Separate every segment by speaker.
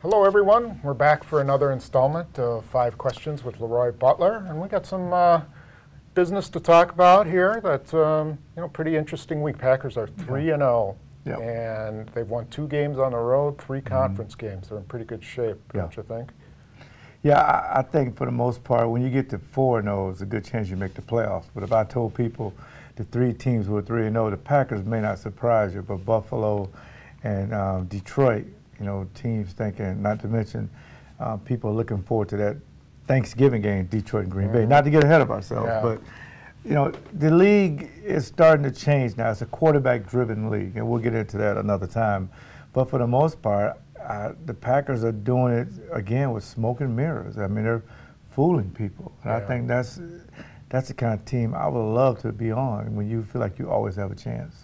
Speaker 1: Hello, everyone. We're back for another installment of 5 Questions with LeRoy Butler, and we got some business to talk about here. That's pretty interesting week. Packers are 3-0, and they've won 2 games on the road, 3 conference games. They're in pretty good shape, don't you think?
Speaker 2: Yeah, I think for the most part, when you get to 4-0, it's a good chance you make the playoffs. But if I told people the 3 teams were 3-0, the Packers may not surprise you, but Buffalo and Detroit, teams thinking, not to mention people are looking forward to that Thanksgiving game, Detroit and Green Bay. Not to get ahead of ourselves, but the league is starting to change now. It's a quarterback-driven league, and we'll get into that another time. But for the most part, the Packers are doing it again with smoke and mirrors. I mean, they're fooling people, and I think that's the kind of team I would love to be on when you feel like you always have a chance.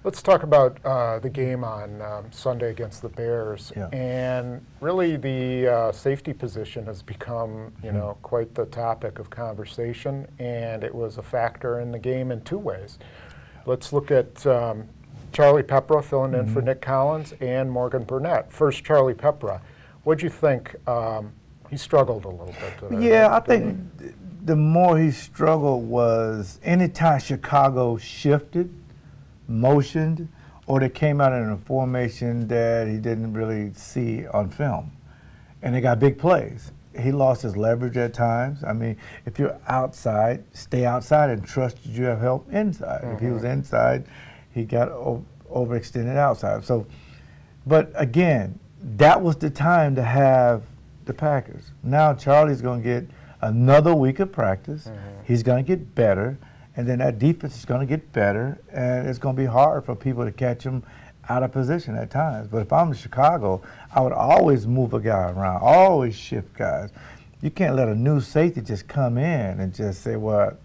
Speaker 1: Let's talk about the game on Sunday against the Bears. And really the safety position has become, quite the topic of conversation, and it was a factor in the game in 2 ways. Let's look at Charlie Pepra filling in for Nick Collins and Morgan Burnett. First, Charlie Pepra. What'd you think? He struggled a little bit today.
Speaker 2: I think the more he struggled was anytime Chicago shifted, motioned, or they came out in a formation that he didn't really see on film, and they got big plays. He lost his leverage at times. I mean, if you're outside, stay outside and trust that you have help inside. If he was inside, he got overextended outside. So, but again, that was the time to have the Packers. Now Charlie's going to get another week of practice. He's going to get better. And then that defense is going to get better, and it's going to be hard for people to catch him out of position at times. But if I'm in Chicago, I would always move a guy around, always shift guys. You can't let a new safety just come in and just say, well,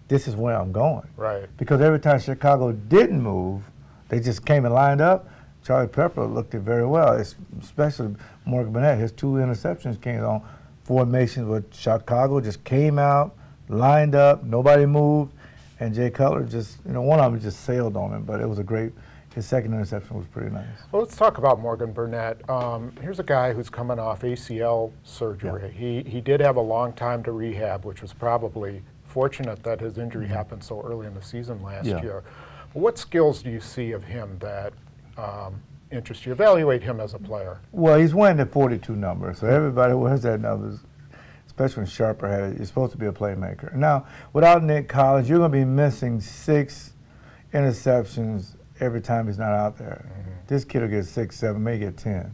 Speaker 2: this is where I'm going.
Speaker 1: Right.
Speaker 2: Because every time Chicago didn't move, they just came and lined up. Charlie Pepra looked it very well, especially Morgan Burnett. His 2 interceptions came on formations where Chicago just came out, lined up, nobody moved. And Jay Cutler just, one of them just sailed on him, but it was a great, his second interception was pretty nice.
Speaker 1: Well, let's talk about Morgan Burnett. Here's a guy who's coming off ACL surgery. He did have a long time to rehab, which was probably fortunate that his injury happened so early in the season last year. But what skills do you see of him that interest you? Evaluate him as a player.
Speaker 2: Well, he's wearing the 42 number, so everybody wears that number. Especially when Sharper had it, you're supposed to be a playmaker. Now, without Nick Collins, you're going to be missing 6 interceptions every time he's not out there. This kid will get 6, 7, may get 10.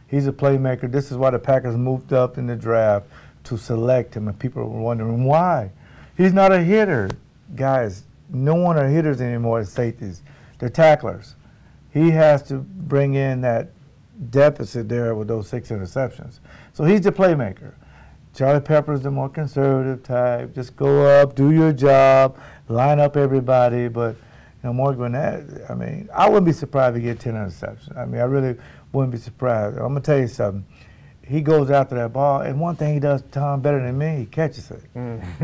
Speaker 2: He's a playmaker. This is why the Packers moved up in the draft to select him, and people were wondering why. He's not a hitter. Guys, no one are hitters anymore as safeties. They're tacklers. He has to bring in that deficit there with those 6 interceptions. So he's the playmaker. Charlie Pepra is the more conservative type. Just go up, do your job, line up everybody. But Morgan Burnett, I mean, I wouldn't be surprised if he get 10 interceptions. I mean, I really wouldn't be surprised. I'm gonna tell you something. He goes after that ball, and one thing he does, Tom, better than me, he catches it.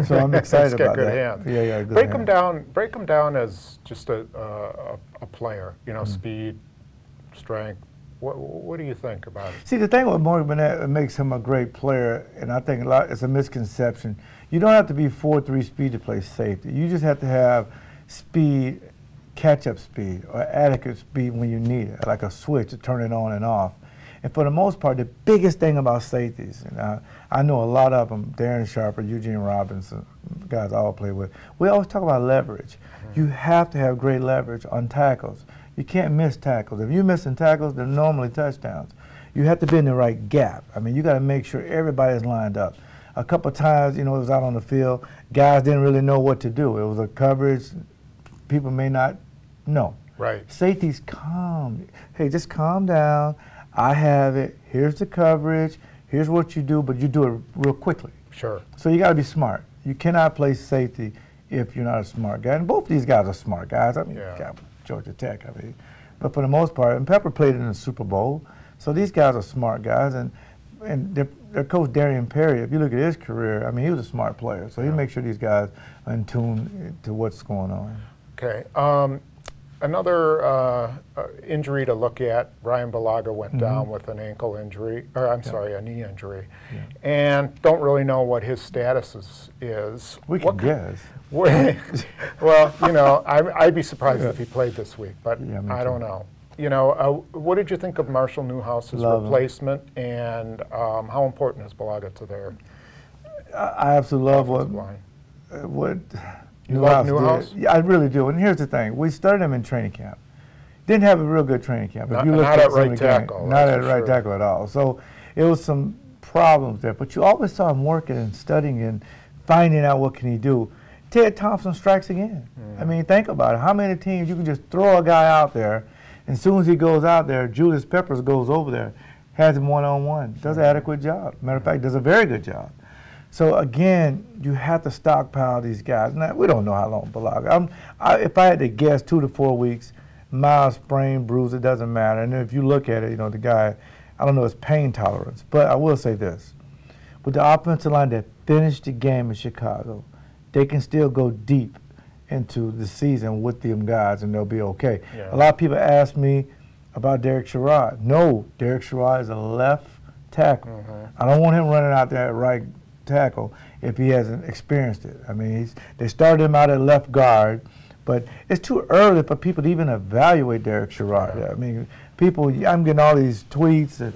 Speaker 2: So I'm excited about
Speaker 1: good
Speaker 2: that.
Speaker 1: Hand.
Speaker 2: Yeah, good
Speaker 1: break
Speaker 2: hand.
Speaker 1: Break him down as just a player. Speed, strength. What do you think about it?
Speaker 2: See, the thing with Morgan Burnett that makes him a great player, and I think it's a misconception. You don't have to be 4.3 speed to play safety. You just have to have speed, catch-up speed, or adequate speed when you need it, like a switch to turn it on and off. And for the most part, the biggest thing about safeties, and I know a lot of them, Darren Sharper, Eugene Robinson, guys I all play with, we always talk about leverage. You have to have great leverage on tackles. You can't miss tackles. If you're missing tackles, they're normally touchdowns. You have to be in the right gap. I mean, you got to make sure everybody's lined up. A couple of times, it was out on the field, guys didn't really know what to do. It was a coverage. People may not know.
Speaker 1: Right.
Speaker 2: Safeties, calm. Hey, just calm down. I have it. Here's the coverage. Here's what you do, but you do it real quickly.
Speaker 1: Sure.
Speaker 2: So you got to be smart. You cannot play safety if you're not a smart guy. And both these guys are smart guys. I mean, Georgia Tech, but for the most part, and Pepra played in the Super Bowl, so these guys are smart guys, and their coach Darian Perry, if you look at his career, I mean, he was a smart player, so he makes sure these guys are in tune to what's going on.
Speaker 1: Okay. Another injury to look at, Bryan Bulaga went down with an ankle injury, or I'm sorry, a knee injury, and don't really know what his status is.
Speaker 2: We can guess.
Speaker 1: Well, you know, I'd be surprised if he played this week, but I don't know. You know, what did you think of Marshall Newhouse's replacement, and how important is Bulaga to their
Speaker 2: I absolutely love what
Speaker 1: You love Newhouse?
Speaker 2: Yeah, I really do. And here's the thing. We started him in training camp. Didn't have a real good training camp.
Speaker 1: Not at right tackle.
Speaker 2: Not at right tackle at all. So it was some problems there. But you always saw him working and studying and finding out what can he do. Ted Thompson strikes again. I mean, think about it. How many teams you can just throw a guy out there, and as soon as he goes out there, Julius Peppers goes over there, has him one-on-one, does an adequate job. Matter of fact, does a very good job. So again, you have to stockpile these guys. Now, we don't know how long Bulaga. If I had to guess, 2 to 4 weeks, mild sprain, bruise, it doesn't matter. And if you look at it, you know, the guy, I don't know his pain tolerance. But I will say this. With the offensive line that finished the game in Chicago, they can still go deep into the season with them guys and they'll be okay. A lot of people ask me about Derek Sherrod. No, Derek Sherrod is a left tackle. I don't want him running out there at right tackle if he hasn't experienced it. I mean, they started him out at left guard, but it's too early for people to even evaluate Derek Sherrod. I mean, I'm getting all these tweets and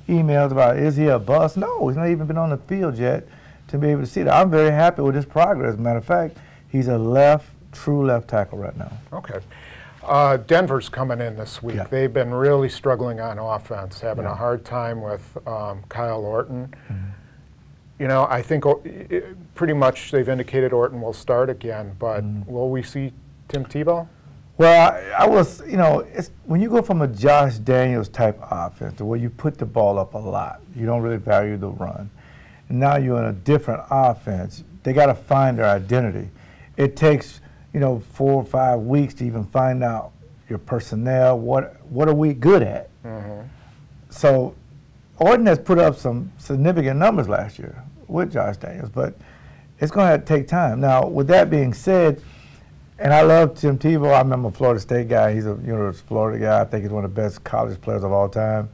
Speaker 2: emails about, is he a bust? No, he's not even been on the field yet to be able to see that. I'm very happy with his progress. As a matter of fact, he's a true left tackle right now.
Speaker 1: Okay. Denver's coming in this week. They've been really struggling on offense, having a hard time with Kyle Orton. You know, I think pretty much they've indicated Orton will start again, but will we see Tim Tebow?
Speaker 2: Well, I was, you know, when you go from a Josh Daniels type offense to where you put the ball up a lot, you don't really value the run. And now you're in a different offense. They got to find their identity. It takes, you know, 4 or 5 weeks to even find out your personnel. What are we good at? So Orton has put up some significant numbers last year with Josh Daniels, but it's going to have to take time. Now, with that being said, and I love Tim Tebow. I remember a Florida State guy. He's a University of Florida guy. I think he's one of the best college players of all time.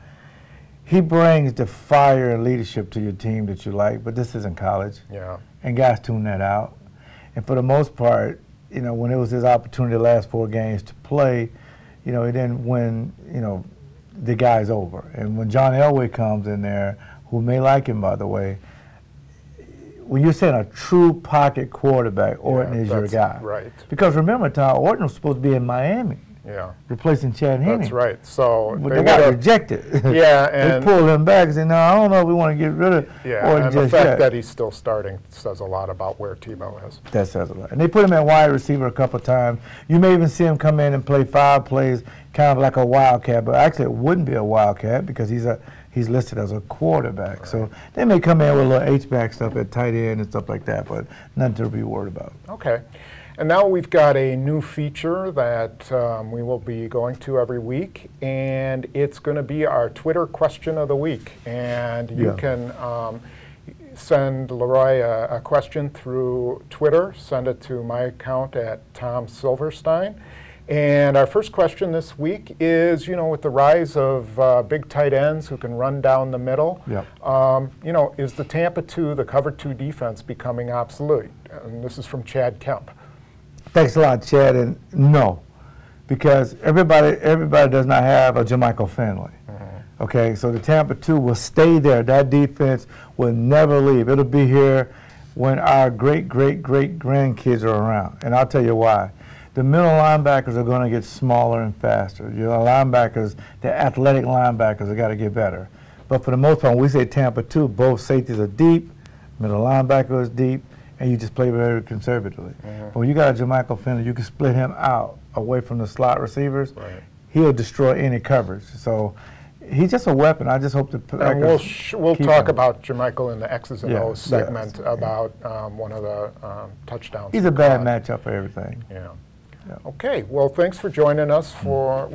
Speaker 2: He brings the fire and leadership to your team that you like, but this isn't college. And guys tune that out. And for the most part, you know, when it was his opportunity the last 4 games to play, you know, he didn't win, you know, the guy's over. And when John Elway comes in there, who may like him, by the way, when you're saying a true pocket quarterback, Orton is your guy.
Speaker 1: Right.
Speaker 2: Because remember, Tom, Orton was supposed to be in Miami. Replacing Chad Henne.
Speaker 1: That's right. So
Speaker 2: but they got rejected.
Speaker 1: And
Speaker 2: they pulled him back and said, no, I don't know if we want to get rid of Orton
Speaker 1: and
Speaker 2: just
Speaker 1: the fact
Speaker 2: yet.
Speaker 1: that he's still starting says a lot about where Tebow is.
Speaker 2: That says a lot. And they put him at wide receiver a couple of times. You may even see him come in and play 5 plays, kind of like a wildcat, but actually it wouldn't be a wildcat because he's listed as a quarterback. So they may come in with a little H-back stuff at tight end and stuff like that, but nothing to be worried about.
Speaker 1: Okay. And now we've got a new feature that we will be going to every week, and it's going to be our Twitter question of the week. And you can send LeRoy a question through Twitter. Send it to my account at Tom Silverstein. And our first question this week is, you know, with the rise of big tight ends who can run down the middle, you know, is the Tampa 2, the cover 2 defense becoming obsolete? And this is from Chad Kemp.
Speaker 2: Thanks a lot, Chad. And no, because everybody does not have a Jermichael Finley. Okay, so the Tampa 2 will stay there. That defense will never leave. It'll be here when our great-great-great-grandkids are around. And I'll tell you why. The middle linebackers are going to get smaller and faster. Your linebackers, the athletic linebackers, have got to get better. But for the most part, when we say Tampa 2, both safeties are deep, middle linebacker is deep, and you just play very conservatively. But when you got a Jermichael Finley, you can split him out away from the slot receivers. He'll destroy any coverage. So he's just a weapon. I just hope the Packers
Speaker 1: we'll talk about Jermichael in the X's and O's segment about one of the touchdowns.
Speaker 2: He's a bad matchup for everything.
Speaker 1: Okay, well, thanks for joining us for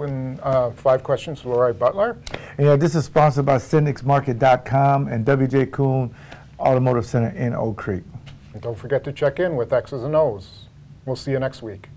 Speaker 1: 5 Questions with LeRoy Butler.
Speaker 2: Yeah, this is sponsored by CynicsMarket.com and W.J. Kuhn Automotive Center in Oak Creek.
Speaker 1: And don't forget to check in with X's and O's. We'll see you next week.